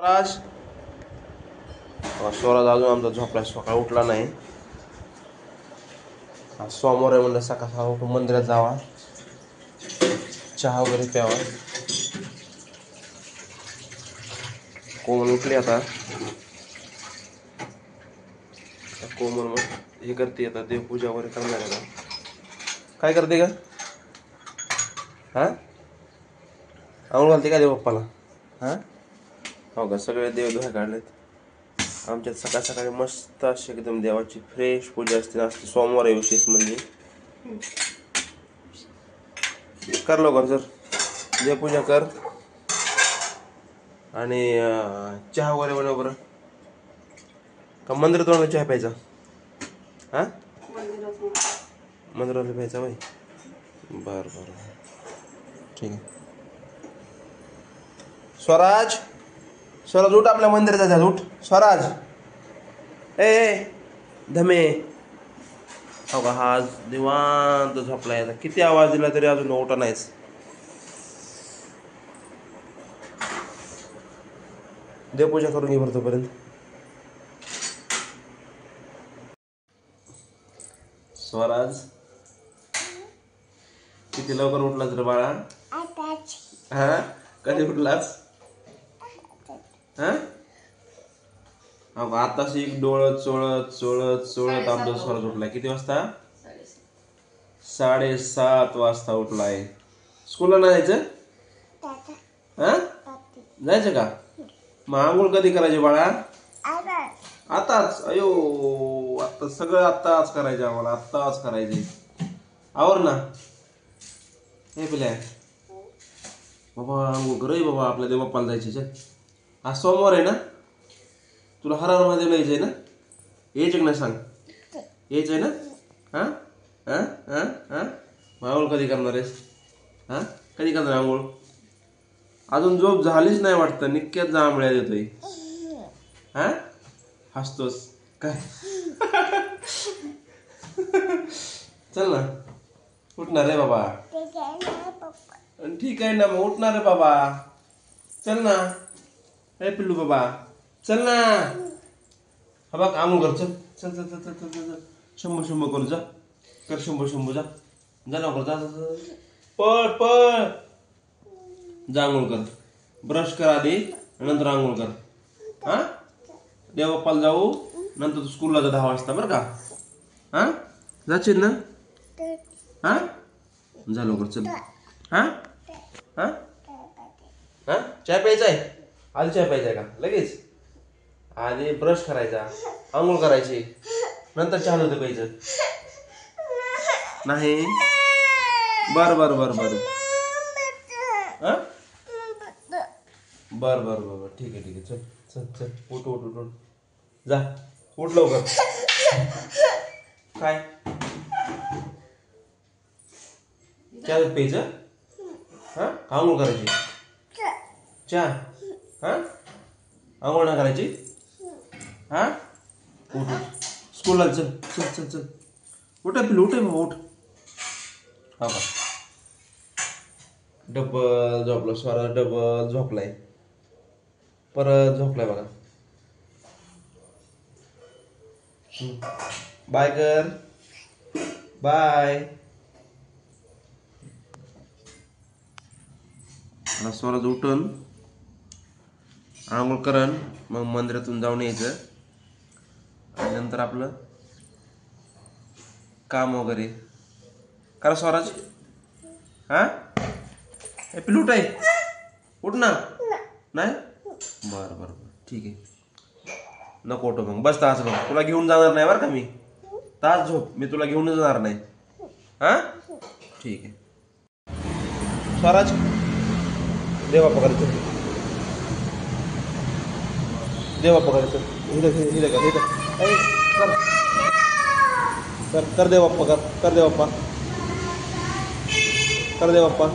स्वराज स्वराज अजून आमचा झोपला, सकाळ उठला नाही. आज सोमवार आहे म्हणलं सकाळ सकाळ उठून मंदिरात जावा, चहा वगैरे प्यावा. कोमल उठली आता. कोमल मग हे करते, आता देवपूजा वगैरे करणार आहे. काय करते का? हा आंघोळ घालते का देव बाप्पाला? हा हो का, सगळे देव धुवाय काढलेत आमच्यात. सकाळ सकाळी मस्त अशी एकदम देवाची फ्रेश पूजा असते. सोमवार आहे विशेष म्हणजे. कर लवकर सर, देवपूजा कर आणि चहा वगैरे बनव बरं. का मंदिरात जाऊन चहा प्यायचा? हा मंदिरात प्यायचा होय. बरं बरं ठीक आहे. स्वराज स्वराज उठ, आपल्या मंदिरात जायचं. उठ स्वराज. ए धमे हो का, हा निवांत झोपलाय. किती आवाज दिला तरी अजून उठा नाहीच. देवपूजा करून घे बरं तोपर्यंत. स्वराज किती लवकर उठलास रे बाळा? हा कधी उठलास? हा आताशी डोळत चोळत चोळत चोळत आमचा स्वराज उठलाय. किती वाजता? 7:30 वाजता उठलाय. स्कूलला नाही जायचं? हा जायचं का? मग आंघोळ कधी करायची बाळा? आताच. अयो आता सगळं आत्ताच करायचं आम्हाला, आत्ताच करायचे. आवर ना हे पिल्या बाबा, आंघोळ कर रे बाबा, आपल्या देव बाप्पाला जायचे. चल, आज सोमवार आहे ना, तुला हर हर महादेवला यायचंय ना? यायचं का नाही सांग? यायचंय ना? हा हा हा हा आंघोळ कधी करणार आहेस? हा कधी करणार आंघोळ? अजून झोप झालीच नाही वाटतं, निक्क्यात जांभळ्या देतोय. हा हसतोस काय? चल ना, उठणार रे बाबा. ठीक आहे ना, मग उठणार रे बाबा. चल ना हे पिल्लू बाबा, चल ना. हा बघ आंघोळ कर. चल चल चल चल चल चल. शंभू शंभू करू जा. कर शंभू शंभू जा. जा लवकर जा. पळ पळ जा, आंघोळ कर. ब्रश कर आधी, नंतर आंघोळ कर. हा देव बाप्पाला जाऊ, नंतर तू स्कूलला जा 10 वाजता बरं का? हा जाशील ना? हा जा लवकर चल. हा हा हा चहा प्यायचा आहे? आधी चहा प्यायचा आहे का लगेच? आधी ब्रश करायचा, आंघोळ करायची, नंतर चहा दूध प्यायचं नाही? बर बर बर बर हा बर बर बर ठीक आहे ठीक आहे. चल चल चल उठ उठ उठ उठ जा, उठ लवकर. काय चहा दूध प्यायचं? हा आंघोळ करायची? चहा हा आंघोळ ना करायची? हा उठ उठ स्कूलला चल चल चल चल. उठा पिल्लू, उठ बाबा उठ. हा का डबल झोपला स्वराज, डबल झोपलाय, परत झोपलाय बघा. बाय कर, बाय. आता स्वराज उठून आंघोळ करण, मग मंदिरातून जाऊन यायचं आणि नंतर आपलं काम वगैरे करा. स्वराज हा हे पिल्लू उठ आहे, उठ ना. नाही बरं बरं बरं ठीक आहे. नको उठू मग, बस तास बघ, तुला घेऊन जाणार नाही बरं का मी. तास झोप, मी तुला घेऊन जाणार नाही. हा ठीक आहे. स्वराज देवा पकडायचं, देवा पकडायचं. कर कर कर दे बाप्पा, कर कर दे बाप्पा, कर दे बाप्पा.